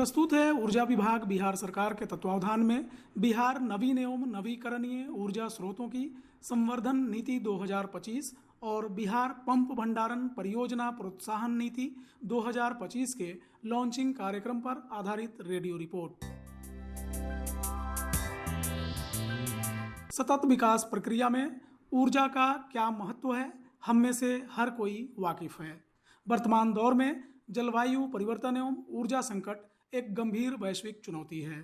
प्रस्तुत है ऊर्जा विभाग बिहार सरकार के तत्वावधान में बिहार नवीन एवं नवीकरणीय ऊर्जा स्रोतों की संवर्धन नीति 2025 और बिहार पंप भंडारण परियोजना प्रोत्साहन नीति 2025 के लॉन्चिंग कार्यक्रम पर आधारित रेडियो रिपोर्ट। सतत विकास प्रक्रिया में ऊर्जा का क्या महत्व है, हम में से हर कोई वाकिफ है। वर्तमान दौर में जलवायु परिवर्तन एवं ऊर्जा संकट एक गंभीर वैश्विक चुनौती है।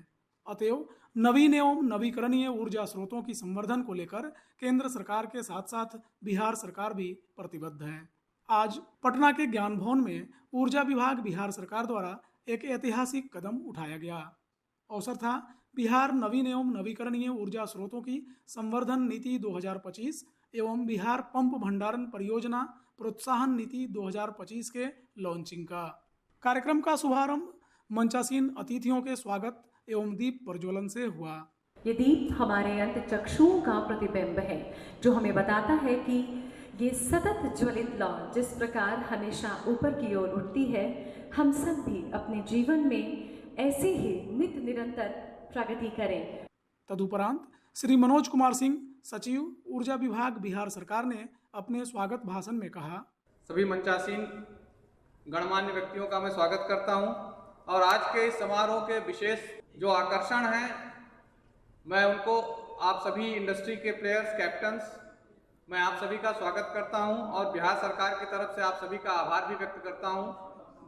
अतएव नवीन एवं नवीकरणीय ऊर्जा स्रोतों की संवर्धन को लेकर केंद्र सरकार के साथ साथ बिहार सरकार भी प्रतिबद्ध है। आज पटना के ज्ञान भवन में ऊर्जा विभाग बिहार सरकार द्वारा एक ऐतिहासिक कदम उठाया गया। अवसर था बिहार नवीन एवं नवीकरणीय ऊर्जा स्रोतों की संवर्धन नीति 2025 एवं बिहार पंप भंडारण परियोजना प्रोत्साहन नीति 2025 के लॉन्चिंग का। कार्यक्रम का शुभारंभ मंचासीन अतिथियों के स्वागत एवं दीप प्रज्वलन से हुआ। ये दीप हमारे अंतचक्षुओं का प्रतिबिंब है जो हमें बताता है कि ये सतत ज्वलित लौ जिस प्रकार हमेशा ऊपर की ओर उठती है, हम सब भी अपने जीवन में ऐसे ही नित्य निरंतर प्रगति करें। तदुपरांत श्री मनोज कुमार सिंह, सचिव ऊर्जा विभाग बिहार सरकार ने अपने स्वागत भाषण में कहा, सभी मंचासीन गणमान्य व्यक्तियों का मैं स्वागत करता हूं और आज के इस समारोह के विशेष जो आकर्षण हैं, मैं उनको आप सभी इंडस्ट्री के प्लेयर्स, कैप्टन्स, मैं आप सभी का स्वागत करता हूं और बिहार सरकार की तरफ से आप सभी का आभार भी व्यक्त करता हूं।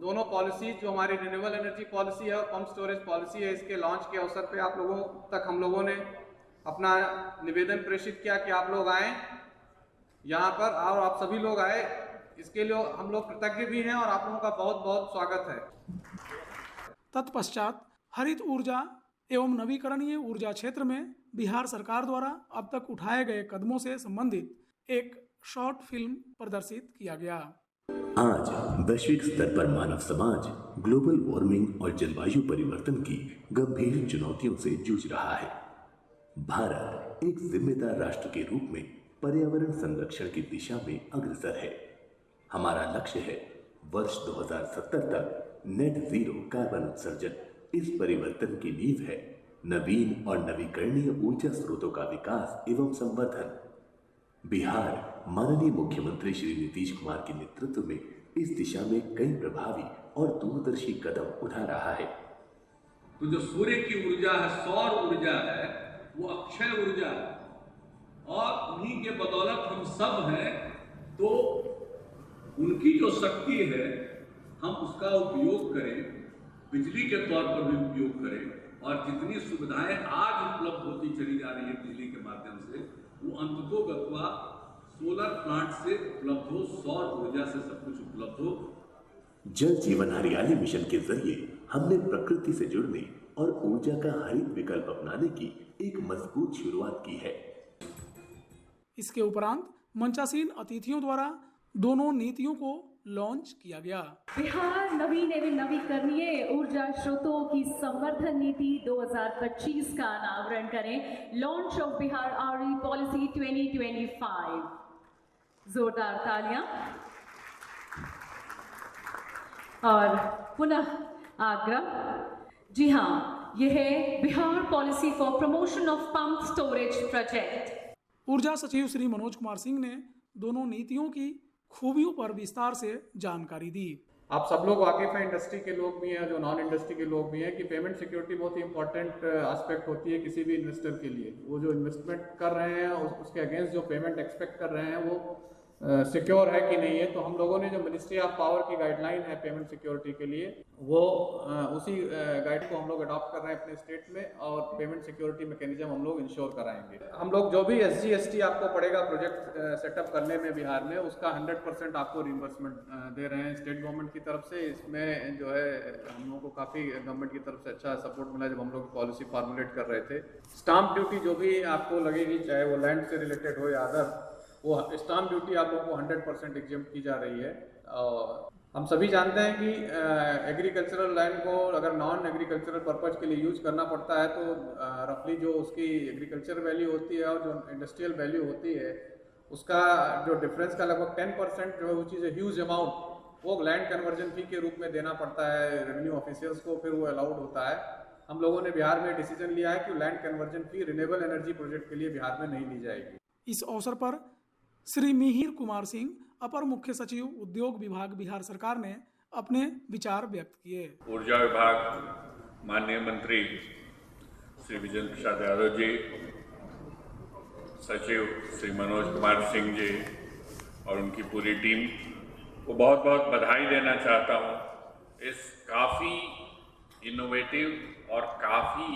दोनों पॉलिसीज जो हमारी रिन्यूएबल एनर्जी पॉलिसी है और पंप स्टोरेज पॉलिसी है, इसके लॉन्च के अवसर पे आप लोगों तक हम लोगों ने अपना निवेदन प्रेषित किया कि आप लोग आएँ यहाँ पर और आप सभी लोग आए, इसके लिए हम लोग कृतज्ञ भी हैं और आप लोगों का बहुत बहुत स्वागत है। तत्पश्चात हरित ऊर्जा एवं नवीकरणीय ऊर्जा क्षेत्र में बिहार सरकार द्वारा अब तक उठाए गए कदमों से संबंधित एक शॉर्ट फिल्म प्रदर्शित किया गया। आज वैश्विक स्तर पर मानव समाज ग्लोबल वार्मिंग और जलवायु परिवर्तन की गंभीर चुनौतियों से जूझ रहा है। भारत एक जिम्मेदार राष्ट्र के रूप में पर्यावरण संरक्षण की दिशा में अग्रसर है। हमारा लक्ष्य है वर्ष 2070 तक नेट जीरो कार्बन उत्सर्जन। इस परिवर्तन की नींव है नवीन और नवीकरणीय ऊर्जा स्रोतों का विकास एवं संवर्धन। बिहार माननीय मुख्यमंत्री श्री नीतीश कुमार के नेतृत्व में इस दिशा में कई प्रभावी और दूरदर्शी कदम उठा रहा है। तो जो सूर्य की ऊर्जा है, सौर ऊर्जा है, वो अक्षय ऊर्जा है और उन्हीं के बदौलत हम सब हैं। तो उनकी जो शक्ति है हम उसका उपयोग करें, बिजली के तौर पर भी उपयोग करें और जितनी सुविधाएं आज उपलब्ध होती चली जा रही है बिजली के माध्यम से, वो अंततोगत्वा सोलर प्लांट से उपलब्ध हो, सौर ऊर्जा से सब कुछ उपलब्ध हो। जल जीवन हरियाली मिशन के जरिए हमने प्रकृति से जुड़ने और ऊर्जा का हरित विकल्प अपनाने की एक मजबूत शुरुआत की है। इसके उपरांत मंचासीन अतिथियों द्वारा दोनों नीतियों को लॉन्च किया गया। बिहार नवीन एवं नवीकरणीय ऊर्जा स्रोतों की संवर्धन नीति 2025 का अनावरण करें। Launch of Bihar RE policy 2025। जोरदार तालियां। और पुनः आग्रह, जी हाँ, यह है Bihar policy for promotion of pump storage project. ऊर्जा सचिव श्री मनोज कुमार सिंह ने दोनों नीतियों की खूबियों पर विस्तार से जानकारी दी। आप सब लोग वाकिफ हैं, इंडस्ट्री के लोग भी हैं, जो नॉन इंडस्ट्री के लोग भी हैं, कि पेमेंट सिक्योरिटी बहुत ही इंपॉर्टेंट एस्पेक्ट होती है किसी भी इन्वेस्टर के लिए। वो जो इन्वेस्टमेंट कर रहे हैं उसके अगेंस्ट जो पेमेंट एक्सपेक्ट कर रहे हैं वो सिक्योर है कि नहीं है। तो हम लोगों ने जो मिनिस्ट्री ऑफ पावर की गाइडलाइन है पेमेंट सिक्योरिटी के लिए, वो उसी गाइड को हम लोग अडॉप्ट कर रहे हैं अपने स्टेट में और पेमेंट सिक्योरिटी मैकेनिज्म हम लोग इंश्योर कराएंगे। हम लोग जो भी SGST आपको पड़ेगा प्रोजेक्ट सेटअप करने में बिहार में, उसका 100% आपको रिइंबर्समेंट दे रहे हैं स्टेट गवर्नमेंट की तरफ से। इसमें जो है हम लोगों को काफ़ी गवर्नमेंट की तरफ से अच्छा सपोर्ट मिला जब हम लोग पॉलिसी फॉर्मुलेट कर रहे थे। स्टाम्प ड्यूटी जो भी आपको लगेगी, चाहे वो लैंड से रिलेटेड हो या अदर, वो स्टाम्प ड्यूटी आप लोगों को 100% एग्जेम्प्ट की जा रही है। और हम सभी जानते हैं कि एग्रीकल्चरल लैंड को अगर नॉन एग्रीकल्चरल पर्पज़ के लिए यूज करना पड़ता है तो रफली जो उसकी एग्रीकल्चर वैल्यू होती है और जो इंडस्ट्रियल वैल्यू होती है, उसका जो डिफरेंस का लगभग 10% जो है, which is a huge amount वो लैंड कन्वर्जन फी के रूप में देना पड़ता है रेवेन्यू ऑफिसर्स को, फिर वो अलाउड होता है। हम लोगों ने बिहार में डिसीजन लिया है कि land conversion fee renewable energy project के लिए बिहार में नहीं ली जाएगी। इस अवसर पर श्री मिहिर कुमार सिंह, अपर मुख्य सचिव उद्योग विभाग, बिहार सरकार ने अपने विचार व्यक्त किए। ऊर्जा विभाग माननीय मंत्री श्री विजेंद्र प्रसाद यादव जी, सचिव श्री मनोज कुमार सिंह जी और उनकी पूरी टीम को बहुत बहुत बधाई देना चाहता हूँ इस काफ़ी इनोवेटिव और काफ़ी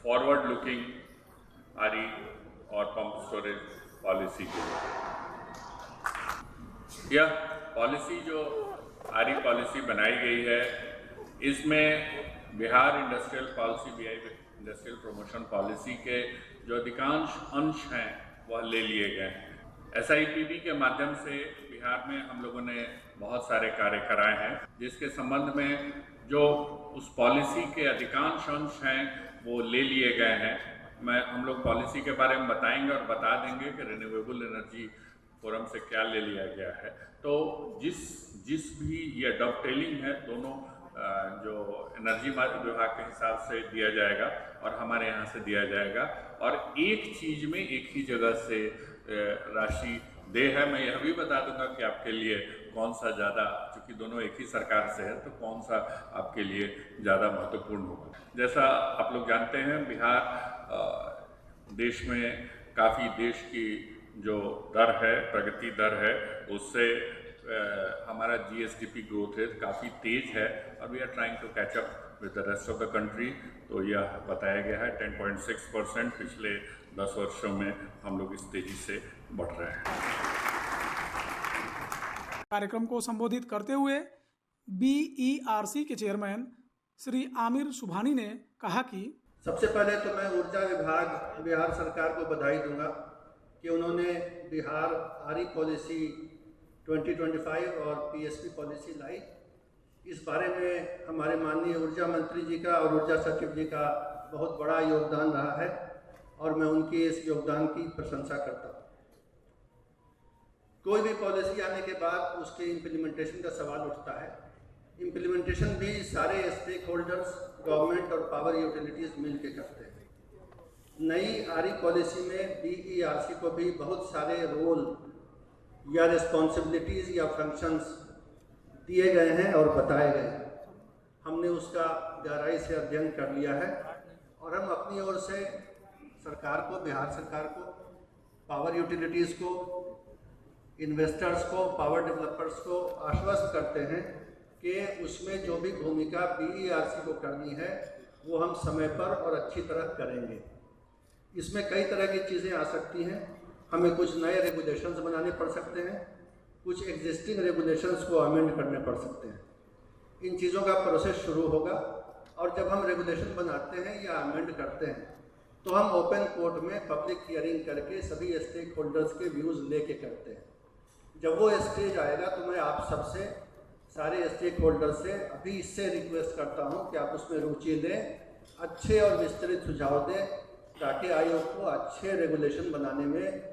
फॉरवर्ड लुकिंग आरी और पंप स्टोरेज पॉलिसी के लिए। यह पॉलिसी जो आरी पॉलिसी बनाई गई है, इसमें Bihar industrial policy, Bihar industrial promotion policy के जो अधिकांश अंश हैं वह ले लिए गए हैं। SIPB के माध्यम से बिहार में हम लोगों ने बहुत सारे कार्य कराए हैं, जिसके संबंध में जो उस पॉलिसी के अधिकांश अंश हैं वो ले लिए गए हैं। हम लोग पॉलिसी के बारे में बताएंगे और बता देंगे कि रिन्यूएबल एनर्जी फोरम से क्या ले लिया गया है। तो जिस भी ये डबटेलिंग है दोनों जो एनर्जी विभाग के हिसाब से दिया जाएगा और हमारे यहाँ से दिया जाएगा, और एक चीज़ में एक ही जगह से राशि दे है। मैं यह भी बता दूंगा कि आपके लिए कौन सा ज़्यादा, चूँकि दोनों एक ही सरकार से है, तो कौन सा आपके लिए ज़्यादा महत्वपूर्ण होगा। जैसा आप लोग जानते हैं, बिहार देश में काफ़ी देश की जो दर है, प्रगति दर है, उससे हमारा GSDP ग्रोथ रेट काफ़ी तेज है और we are trying to catch up with the rest of the country. तो यह बताया गया है 10.6% पिछले 10 वर्षों में हम लोग इस तेजी से बढ़ रहे हैं। कार्यक्रम को संबोधित करते हुए BERC के चेयरमैन श्री आमिर सुभानी ने कहा कि सबसे पहले तो मैं ऊर्जा विभाग, बिहार सरकार को बधाई दूंगा कि उन्होंने बिहार आरी पॉलिसी 2025 और PSP पॉलिसी लाई। इस बारे में हमारे माननीय ऊर्जा मंत्री जी का और ऊर्जा सचिव जी का बहुत बड़ा योगदान रहा है और मैं उनके इस योगदान की प्रशंसा करता हूँ। कोई भी पॉलिसी आने के बाद उसके इम्प्लीमेंटेशन का सवाल उठता है। इम्प्लीमेंटेशन भी सारे स्टेक होल्डर्स, गवर्नमेंट और पावर यूटिलिटीज़ मिल के करते हैं। नई आरी पॉलिसी में BERC को भी बहुत सारे रोल या रिस्पॉन्सिबिलिटीज़ या फंक्शंस दिए गए हैं और बताए गए हैं। हमने उसका गहराई से अध्ययन कर लिया है और हम अपनी ओर से सरकार को, बिहार सरकार को, पावर यूटिलिटीज़ को, इन्वेस्टर्स को, पावर डेवलपर्स को आश्वस्त करते हैं कि उसमें जो भी भूमिका BERC को करनी है वो हम समय पर और अच्छी तरह करेंगे। इसमें कई तरह की चीज़ें आ सकती हैं। हमें कुछ नए रेगुलेशंस बनाने पड़ सकते हैं, कुछ एग्जिस्टिंग रेगुलेशंस को अमेंड करने पड़ सकते हैं। इन चीज़ों का प्रोसेस शुरू होगा और जब हम रेगुलेशन बनाते हैं या अमेंड करते हैं तो हम ओपन कोर्ट में पब्लिक हियरिंग करके सभी स्टेक होल्डर्स के व्यूज़ लेके करते हैं। जब वो स्टेज आएगा तो मैं आप सबसे, सारे स्टेक होल्डर से अभी इससे रिक्वेस्ट करता हूँ कि आप उसमें रुचि लें, अच्छे और विस्तृत सुझाव दें ताकि आयोग को अच्छे रेगुलेशन बनाने में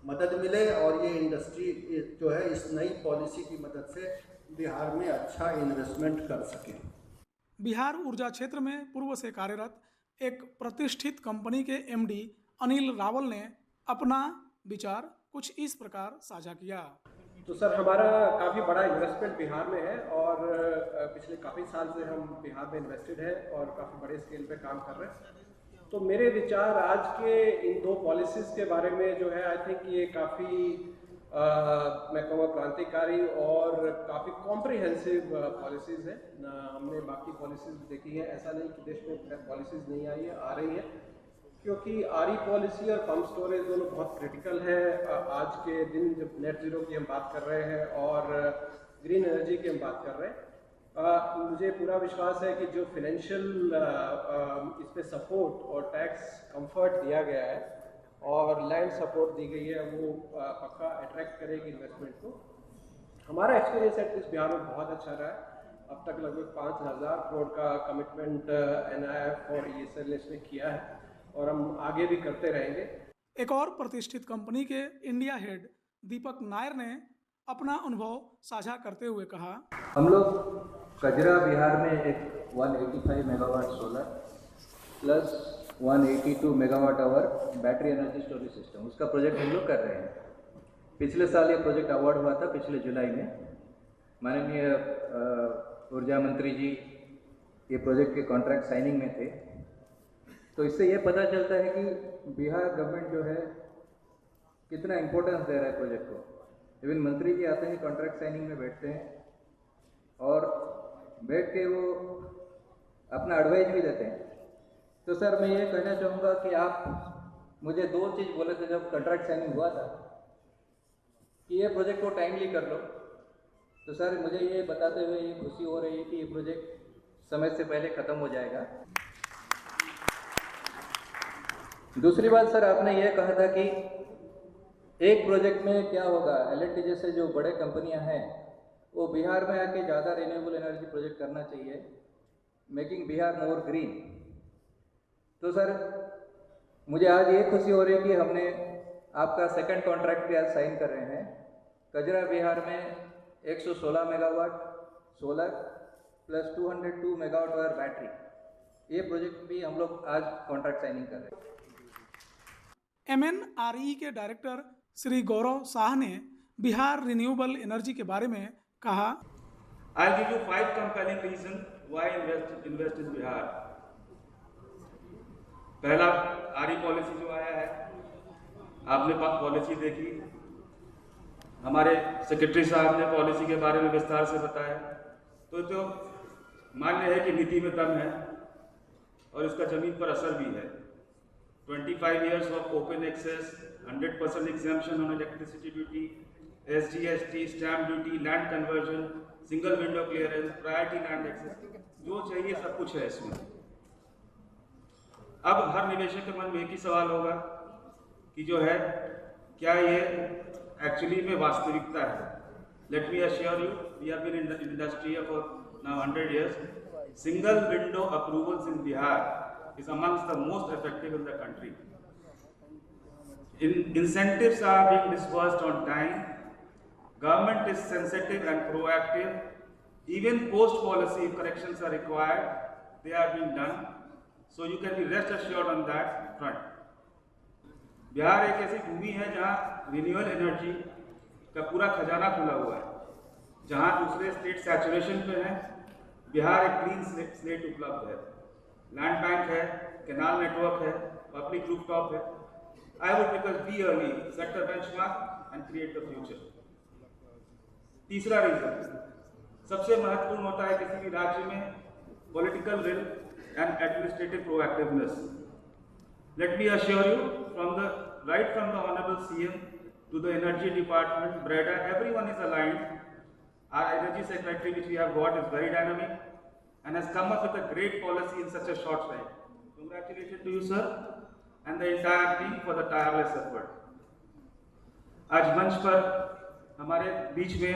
मदद मिले और ये इंडस्ट्री जो है इस नई पॉलिसी की मदद से बिहार में अच्छा इन्वेस्टमेंट कर सके। बिहार ऊर्जा क्षेत्र में पूर्व से कार्यरत एक प्रतिष्ठित कंपनी के MD अनिल रावल ने अपना विचार कुछ इस प्रकार साझा किया। तो सर, हमारा काफ़ी बड़ा इन्वेस्टमेंट बिहार में है और पिछले काफ़ी साल से हम बिहार में इन्वेस्टेड है और काफ़ी बड़े स्केल पे काम कर रहे हैं। तो मेरे विचार आज के इन दो पॉलिसीज़ के बारे में जो है, आई थिंक ये काफ़ी मैं कहूँगा क्रांतिकारी और काफ़ी कॉम्प्रिहेंसिव पॉलिसीज़ हैं। हमने बाकी पॉलिसीज़ देखी हैं, ऐसा नहीं कि देश में पॉलिसीज़ नहीं आई है, आ रही हैं, क्योंकि आरी पॉलिसी और पंप स्टोरेज दोनों बहुत क्रिटिकल है आज के दिन, जब नेट ज़ीरो की हम बात कर रहे हैं और ग्रीन एनर्जी की हम बात कर रहे हैं। मुझे पूरा विश्वास है कि जो फाइनेंशियल इस पे सपोर्ट और टैक्स कंफर्ट दिया गया है और लैंड सपोर्ट दी गई है, वो पक्का अट्रैक्ट करेगी इन्वेस्टमेंट को। हमारा एक्सपीरियंस एटलीस्ट बिहार में बहुत अच्छा रहा है। अब तक लगभग 5,000 करोड़ का कमिटमेंट NIF और ESL ने इसमें किया है और हम आगे भी करते रहेंगे। एक और प्रतिष्ठित कंपनी के इंडिया हेड दीपक नायर ने अपना अनुभव साझा करते हुए कहा, हम लोग कजरा बिहार में एक 185 megawatt solar plus 182 megawatt our battery energy storage system, उसका प्रोजेक्ट हम लोग कर रहे हैं। पिछले साल ये प्रोजेक्ट अवार्ड हुआ था, पिछले जुलाई में। माननीय ऊर्जा मंत्री जी ये प्रोजेक्ट के कॉन्ट्रैक्ट साइनिंग में थे। तो इससे ये पता चलता है कि बिहार गवर्नमेंट जो है कितना इम्पोर्टेंस दे रहा है प्रोजेक्ट को। इवन मंत्री जी आते हैं, कॉन्ट्रैक्ट साइनिंग में बैठते हैं और बैठ के वो अपना एडवाइस भी देते हैं। तो सर मैं ये कहना चाहूँगा कि आप मुझे 2 चीज़ बोले थे जब कॉन्ट्रैक्ट साइनिंग हुआ था कि ये प्रोजेक्ट को टाइमली कर लो। तो सर मुझे ये बताते हुए ये खुशी हो रही है कि ये प्रोजेक्ट समय से पहले ख़त्म हो जाएगा। दूसरी बात सर, आपने ये कहा था कि एक प्रोजेक्ट में क्या होगा, L&T जैसे जो बड़े कंपनियां हैं वो बिहार में आके ज़्यादा रिन्यूएबल एनर्जी प्रोजेक्ट करना चाहिए, मेकिंग बिहार मोर ग्रीन। तो सर मुझे आज ये खुशी हो रही है कि हमने आपका सेकंड कॉन्ट्रैक्ट भी आज साइन कर रहे हैं। कजरा बिहार में 116 megawatt solar plus 202 megawatt our battery, ये प्रोजेक्ट भी हम लोग आज कॉन्ट्रैक्ट साइनिंग कर रहे हैं। MNRE के डायरेक्टर श्री गौरव शाह ने बिहार रिन्यूएबल एनर्जी के बारे में कहा, I'll give you 5 compelling reasons why invest in Bihar. पहला, RE पॉलिसी जो आया है, आपने पॉलिसी देखी, हमारे सेक्रेटरी साहब ने पॉलिसी के बारे में विस्तार से बताया। तो जो मान्य है कि नीति में दम है और इसका जमीन पर असर भी है। 25 years of open access, 100% exemption on electricity duty, SGST, stamp duty, land conversion, single window clearance, priority land access, जो चाहिए सब कुछ है इसमें। अब हर निवेशक के मन में एक ही सवाल होगा कि जो है क्या ये एक्चुअली में वास्तविकता है। Let me assure you, we have been in the industry for now 100 years. Single window approvals in Bihar is amongst the most effective in the country. Incentives are being disbursed on time. Government is sensitive and proactive. Even post policy corrections are required, they are being done. So you can be rest assured on that front. Bihar एक ऐसी भूमि है जहां renewable energy का पूरा खजाना खुला हुआ है। जहां दूसरे स्टेट सैचुरेशन पे हैं, बिहार एक क्लीन स्लेट उपलब्ध है। लैंड बैंक है, कैनाल नेटवर्क है, पब्लिक रूफटॉप है। I would because B early, set the benchmark and create the future. तीसरा रीजन सबसे महत्वपूर्ण होता है किसी भी राज्य में, political will and administrative proactiveness. Late me assure you, from the Honorable CM to the Energy Department, BREDA, everyone is aligned. Our Energy Secretary, which we have got, is very dynamic and has come up with a great policy in such a short time. Congratulations to you, sir, and the entire team for the tireless effort. आज मंच पर हमारे बीच में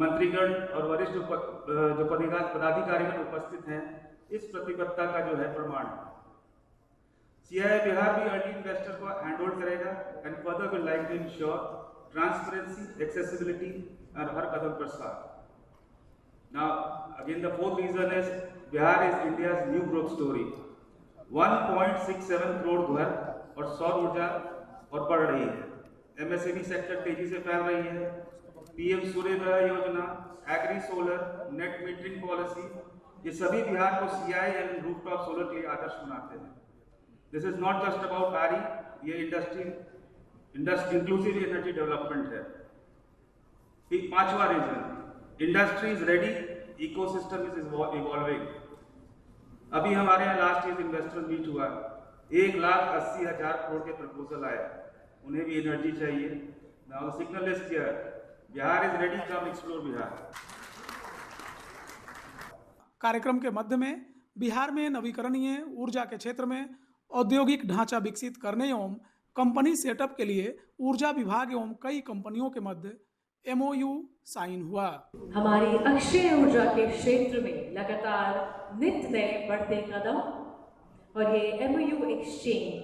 मंत्रीगण और वरिष्ठ जो पदाधिकारीगण उपस्थित हैं, इस प्रतिबद्धता का जो है प्रमाण है। CII बिहार भी अर्ली इन्वेस्टर को हैंडहोल्ड करेगा and further will like to ensure transparency, accessibility और हर कदम पर साथ। Now again the fourth reason is Bihar is India's new growth story. 1.67 crore घर और सौर ऊर्जा और बढ़ रही है। MSME सेक्टर तेजी से फैल रही है। PM Suryaghar Yojana, agri solar, net metering policy, ये सभी बिहार को CII एंड रूफटॉप सोलर के लिए आदर्श बनाते हैं। This is not just about RE, ये इंडस्ट्री इंक्लूसिव एनर्जी डेवलपमेंट है। पांचवा reason, industry is ready, ecosystem is evolving. अभी हमारे यहाँ लास्ट ईयर इन्वेस्टर मीट हुआ, 1,80,000 करोड़ के प्रपोजल आए, उन्हें भी एनर्जी चाहिए। Now the signal is clear, Bihar is ready, come explore Bihar. कार्यक्रम के मध्य में बिहार में नवीकरणीय ऊर्जा के क्षेत्र में औद्योगिक ढांचा विकसित करने एवं कंपनी सेटअप के लिए ऊर्जा विभाग एवं कई कंपनियों के मध्य MOU साइन हुआ। हमारी अक्षय ऊर्जा के क्षेत्र में लगातार नित्य नए बढ़ते कदम और ये MOU exchange.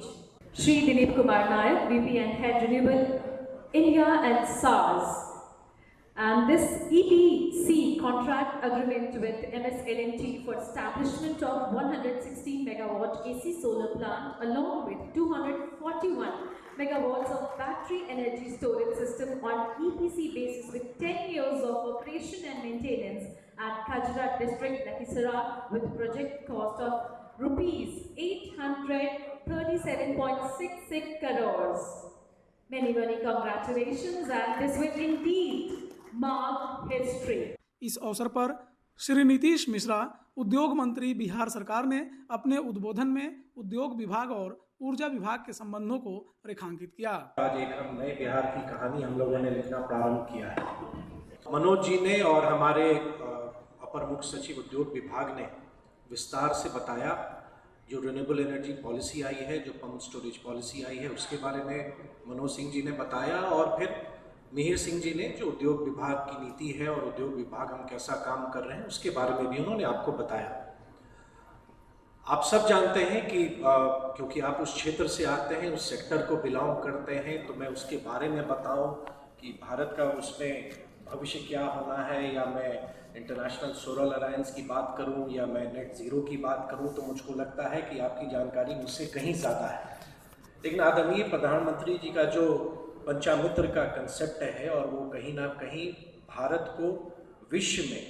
Shri Dilip Kumar Nayak, VP and Head Renewable India and SARS, And this EPC contract agreement with MS L&T for establishment of 116 megawatt AC solar plant along with 241 megawatts of battery energy storage system on EPC basis with 10 years of operation and maintenance at Kajra district, Lakhisara, with project cost of rupees 837.66 crores. Many congratulations, and this will indeed mark history. इस अवसर पर श्री नीतीश मिश्रा, उद्योग मंत्री, बिहार सरकार ने अपने उद्बोधन में उद्योग विभाग और ऊर्जा विभाग के संबंधों को रेखांकित किया। आज एक हम नए बिहार की कहानी हम लोगों ने लिखना प्रारंभ किया है। मनोज जी ने और हमारे अपर मुख्य सचिव उद्योग विभाग ने विस्तार से बताया जो रिन्यूएबल एनर्जी पॉलिसी आई है, जो पंप स्टोरेज पॉलिसी आई है, उसके बारे में मनोज सिंह जी ने बताया, और फिर मिहिर सिंह जी ने जो उद्योग विभाग की नीति है और उद्योग विभाग हम कैसा काम कर रहे हैं उसके बारे में भी उन्होंने आपको बताया। आप सब जानते हैं कि क्योंकि आप उस क्षेत्र से आते हैं, उस सेक्टर को बिलोंग करते हैं, तो मैं उसके बारे में बताऊं कि भारत का उसमें भविष्य क्या होना है, या मैं इंटरनेशनल सोलर अलायंस की बात करूं या मैं नेट ज़ीरो की बात करूं, तो मुझको लगता है कि आपकी जानकारी मुझसे कहीं ज़्यादा है। लेकिन आदरणीय प्रधानमंत्री जी का जो पंचामित्र का कंसेप्ट है, और वो कहीं ना कहीं भारत को विश्व में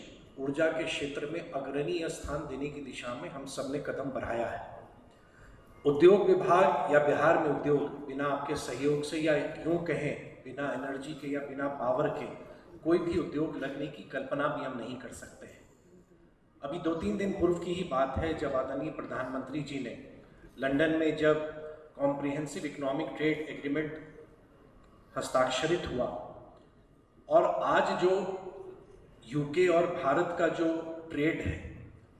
ऊर्जा के क्षेत्र में अग्रणी स्थान देने की दिशा में हम सब ने कदम बढ़ाया है। उद्योग विभाग या बिहार में उद्योग बिना आपके सहयोग से, या यूँ कहें बिना एनर्जी के या बिना पावर के, कोई भी उद्योग लगने की कल्पना भी हम नहीं कर सकते हैं। अभी 2-3 दिन पूर्व की ही बात है जब आदरणीय प्रधानमंत्री जी ने लंदन में जब कॉम्प्रिहेंसिव इकोनॉमिक ट्रेड एग्रीमेंट हस्ताक्षरित हुआ, और आज जो यूके और भारत का जो ट्रेड है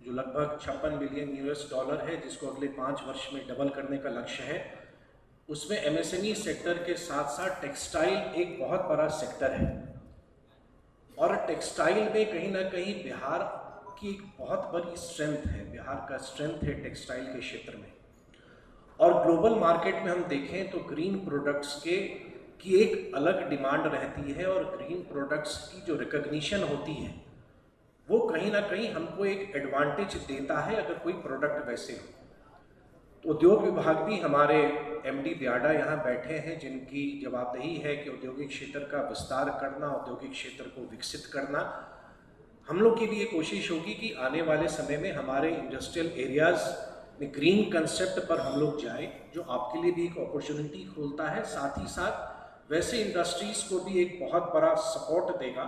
जो लगभग $56 बिलियन है, जिसको अगले 5 वर्ष में डबल करने का लक्ष्य है, उसमें एमएसएमई सेक्टर के साथ साथ टेक्सटाइल एक बहुत बड़ा सेक्टर है। और टेक्सटाइल में कहीं ना कहीं बिहार की एक बहुत बड़ी स्ट्रेंथ है, बिहार का स्ट्रेंथ है टेक्सटाइल के क्षेत्र में। और ग्लोबल मार्केट में हम देखें तो ग्रीन प्रोडक्ट्स की एक अलग डिमांड रहती है, और ग्रीन प्रोडक्ट्स की जो रिकग्निशन होती है वो कहीं ना कहीं हमको एक एडवांटेज देता है अगर कोई प्रोडक्ट वैसे हो। तो उद्योग विभाग भी, हमारे एमडी ब्याडा यहाँ बैठे हैं, जिनकी जवाबदेही है कि औद्योगिक क्षेत्र का विस्तार करना, औद्योगिक क्षेत्र को विकसित करना। हम लोग की भी ये कोशिश होगी कि आने वाले समय में हमारे इंडस्ट्रियल एरियाज़ में ग्रीन कंसेप्ट पर हम लोग जाएं, जो आपके लिए भी एक अपॉर्चुनिटी खोलता है, साथ ही साथ वैसे इंडस्ट्रीज़ को भी एक बहुत बड़ा सपोर्ट देगा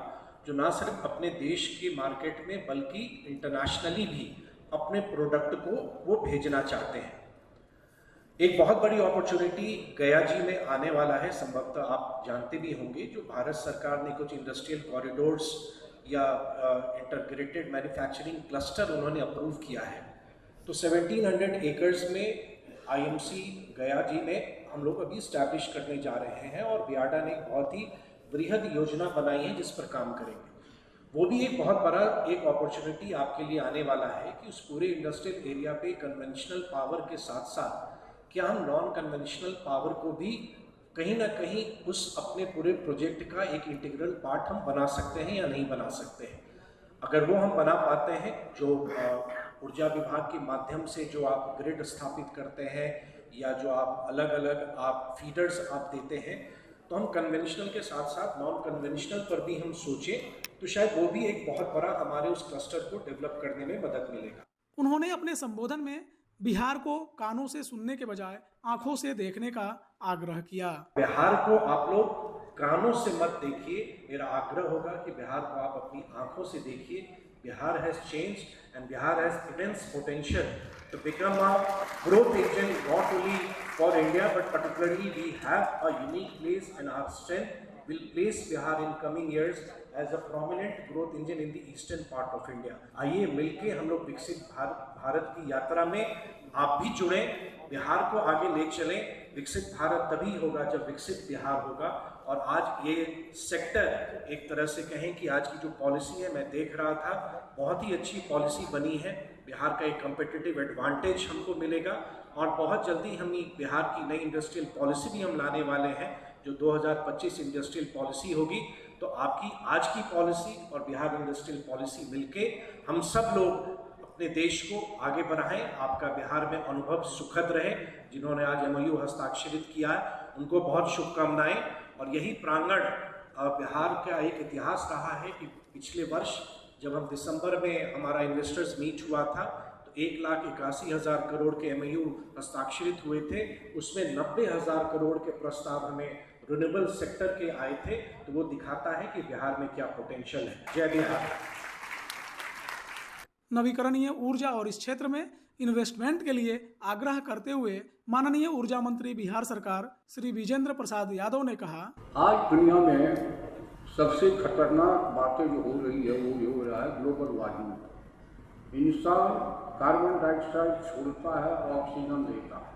जो ना सिर्फ अपने देश के मार्केट में बल्कि इंटरनेशनली भी अपने प्रोडक्ट को वो भेजना चाहते हैं। एक बहुत बड़ी अपॉर्चुनिटी गया जी में आने वाला है, संभवतः आप जानते भी होंगे, जो भारत सरकार ने कुछ इंडस्ट्रियल कॉरिडोर्स या इंटीग्रेटेड मैन्युफैक्चरिंग क्लस्टर उन्होंने अप्रूव किया है। तो 1700 एकर्स में आईएमसी गया जी में हम लोग अभी स्टैब्लिश करने जा रहे हैं, और बियाडा ने एक बहुत ही बृहद योजना बनाई है जिस पर काम करेंगे। वो भी एक बहुत बड़ा एक अपॉर्चुनिटी आपके लिए आने वाला है कि उस पूरे इंडस्ट्रियल एरिया पे कन्वेंशनल पावर के साथ साथ क्या हम नॉन कन्वेंशनल पावर को भी कहीं ना कहीं उस अपने पूरे प्रोजेक्ट का एक इंटीग्रल पार्ट हम बना सकते हैं या नहीं बना सकते हैं। अगर वो हम बना पाते हैं, जो ऊर्जा विभाग के माध्यम से जो आप ग्रिड स्थापित करते हैं या जो आप अलग अलग आप फीडर्स आप देते हैं, तो हम कन्वेंशनल के साथ साथ नॉन कन्वेंशनल पर भी हम सोचें तो शायद वो भी एक बहुत बड़ा हमारे उस क्लस्टर को डेवलप करने में मदद मिलेगा। उन्होंने अपने संबोधन में बिहार को कानों से सुनने के बजाय आंखों से देखने का आग्रह किया। बिहार को आप लोग कानों से मत देखिए, मेरा आग्रह होगा कि बिहार को आप अपनी आंखों से देखिए। Bihar has changed and Bihar has immense potential to become a growth engine not only for India but particularly we have a unique place, and our strength will place Bihar in coming years as a prominent growth engine in the eastern part of India. आइए मिलके हम लोग विकसित भारत की यात्रा में आप भी जुड़ें, बिहार को आगे ले चलें। विकसित भारत तभी होगा जब विकसित बिहार होगा। और आज ये सेक्टर एक तरह से कहें कि आज की जो पॉलिसी है, मैं देख रहा था, बहुत ही अच्छी पॉलिसी बनी है। बिहार का एक कम्पिटिटिव एडवांटेज हमको मिलेगा, और बहुत जल्दी हम बिहार की नई इंडस्ट्रियल पॉलिसी भी हम लाने वाले हैं, जो 2025 इंडस्ट्रियल पॉलिसी होगी। तो आपकी आज की पॉलिसी और बिहार इंडस्ट्रियल पॉलिसी मिलके हम सब लोग अपने देश को आगे बढ़ाएं। आपका बिहार में अनुभव सुखद रहे। जिन्होंने आज MOU हस्ताक्षरित किया है उनको बहुत शुभकामनाएं। और यही प्रांगण बिहार का एक इतिहास रहा है कि पिछले वर्ष जब हम दिसंबर में हमारा इन्वेस्टर्स मीट हुआ था तो 1,81,000 करोड़ के MOU हस्ताक्षरित हुए थे। उसमें 90,000 करोड़ के प्रस्ताव हमें रिन्यूएबल सेक्टर के आए थे। तो वो दिखाता है कि बिहार में क्या पोटेंशियल है। जय बिहार। नवीकरणीय ऊर्जा और इस क्षेत्र में इन्वेस्टमेंट के लिए आग्रह करते हुए माननीय ऊर्जा मंत्री बिहार सरकार श्री विजेंद्र प्रसाद यादव ने कहा, आज दुनिया में सबसे खतरनाक बातें जो हो रही है वो ये हो रहा है ग्लोबल वार्मिंग। इंसान कार्बन डाइऑक्साइड छोड़ता है और ऑक्सीजन देता है।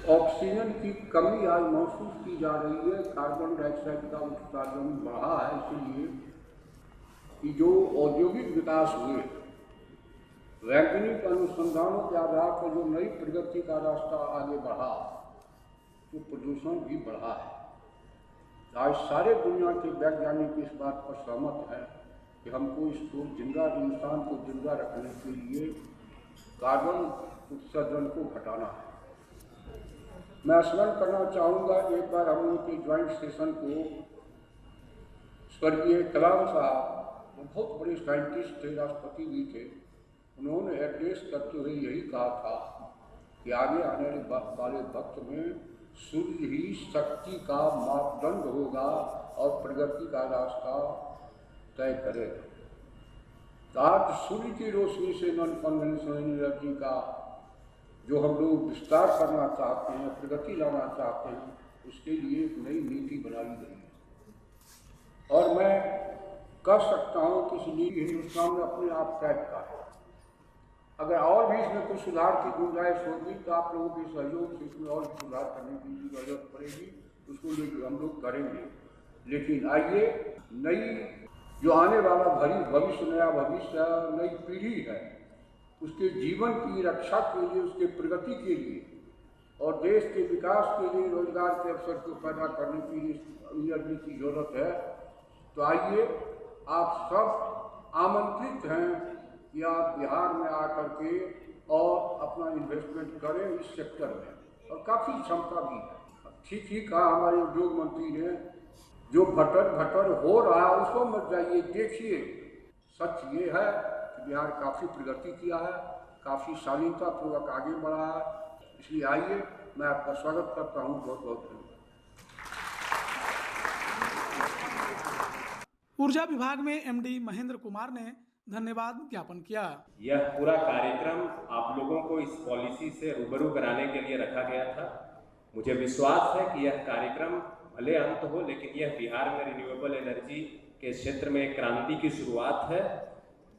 ऑक्सीजन की कमी आज महसूस की जा रही है। कार्बन डाइऑक्साइड का उत्सर्जन बढ़ा है, इसलिए कि जो औद्योगिक विकास हुए, वैज्ञानिक अनुसंधानों के आधार पर जो नई प्रगति का रास्ता आगे बढ़ा, तो प्रदूषण भी बढ़ा है। आज सारे दुनिया के वैज्ञानिक इस बात पर सहमत हैं कि हमको इसको इंसान को जिंदा रखने के लिए कार्बन उत्सर्जन को घटाना है। मैं स्मरण करना चाहूँगा, एक बार हम लोग के ज्वाइंट सेशन को स्वर्गीय कलाम साहब, वो बहुत बड़े साइंटिस्ट थे, राष्ट्रपति भी थे, उन्होंने एड्रेस करते हुए यही कहा था कि आगे आने वाले वक्त में सूर्य ही शक्ति का मापदंड होगा और प्रगति का रास्ता तय करेगा। आज सूर्य की रोशनी से नॉन कन्वेंशनल एनर्जी का जो हम लोग विस्तार करना चाहते हैं, प्रगति लाना चाहते हैं, उसके लिए एक नई नीति बनाई गई है। और मैं कह सकता हूँ कि इस नीति हिंदुस्तान ने अपने आप तय किया है। अगर और भी इसमें कुछ सुधार की गुंजाइश होगी तो आप लोगों के सहयोग से इसमें और भी सुधार करने की जरूरत पड़ेगी, उसको लेकर हम लोग करेंगे। लेकिन आइए, नई जो आने वाला भविष्य, नया भविष्य, नई पीढ़ी है, उसके जीवन की रक्षा के लिए, उसके प्रगति के लिए और देश के विकास के लिए, रोजगार के अवसर को पैदा करने के लिए एनर्जी की जरूरत है। तो आइए, आप सब आमंत्रित हैं कि आप बिहार में आकर के और अपना इन्वेस्टमेंट करें इस सेक्टर में, और काफ़ी क्षमता भी है। ठीक ही कहा हमारे उद्योग मंत्री ने, जो भटर हो रहा है उसको मत जाइए, देखिए। सच ये है कि बिहार काफ़ी प्रगति किया है, काफ़ी शालीनतापूर्वक आगे बढ़ा है। इसलिए आइए, मैं आपका स्वागत करता हूँ। बहुत बहुत धन्यवाद। ऊर्जा विभाग में MD महेंद्र कुमार ने धन्यवाद ज्ञापन किया। यह पूरा कार्यक्रम आप लोगों को इस पॉलिसी से रूबरू कराने के लिए रखा गया था। मुझे विश्वास है कि यह कार्यक्रम भले अंत हो, लेकिन यह बिहार में रिन्यूएबल एनर्जी के क्षेत्र में क्रांति की शुरुआत है।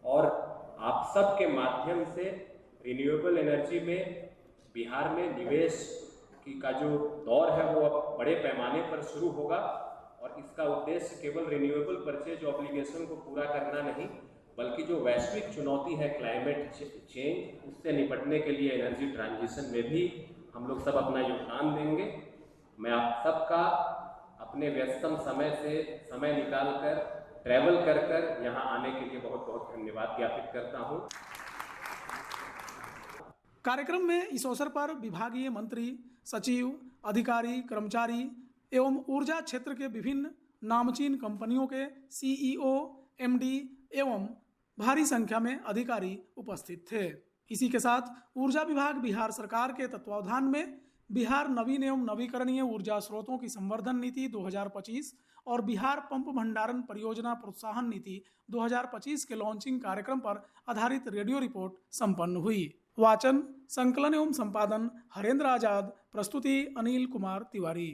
और आप सब के माध्यम से रिन्यूएबल एनर्जी में बिहार में निवेश का जो दौर है वो अब बड़े पैमाने पर शुरू होगा। और इसका उद्देश्य केवल रिन्यूएबल परचेज ऑब्लिगेशन को पूरा करना नहीं, बल्कि जो वैश्विक चुनौती है क्लाइमेट चेंज, उससे निपटने के लिए एनर्जी ट्रांजिशन में भी हम लोग सब अपना योगदान देंगे। मैं आप सबका अपने व्यस्तम समय से समय निकालकर ट्रैवल कर यहाँ आने के लिए बहुत बहुत धन्यवाद ज्ञापित करता हूँ। कार्यक्रम में इस अवसर पर विभागीय मंत्री, सचिव, अधिकारी, कर्मचारी एवं ऊर्जा क्षेत्र के विभिन्न नामचीन कंपनियों के CEO, MD एवं भारी संख्या में अधिकारी उपस्थित थे। इसी के साथ ऊर्जा विभाग बिहार सरकार के तत्वावधान में बिहार नवीन एवं नवीकरणीय ऊर्जा स्रोतों की संवर्धन नीति 2025 और बिहार पंप भंडारण परियोजना प्रोत्साहन नीति 2025 के लॉन्चिंग कार्यक्रम पर आधारित रेडियो रिपोर्ट संपन्न हुई। वाचन, संकलन एवं संपादन हरेंद्र आजाद, प्रस्तुति अनिल कुमार तिवारी।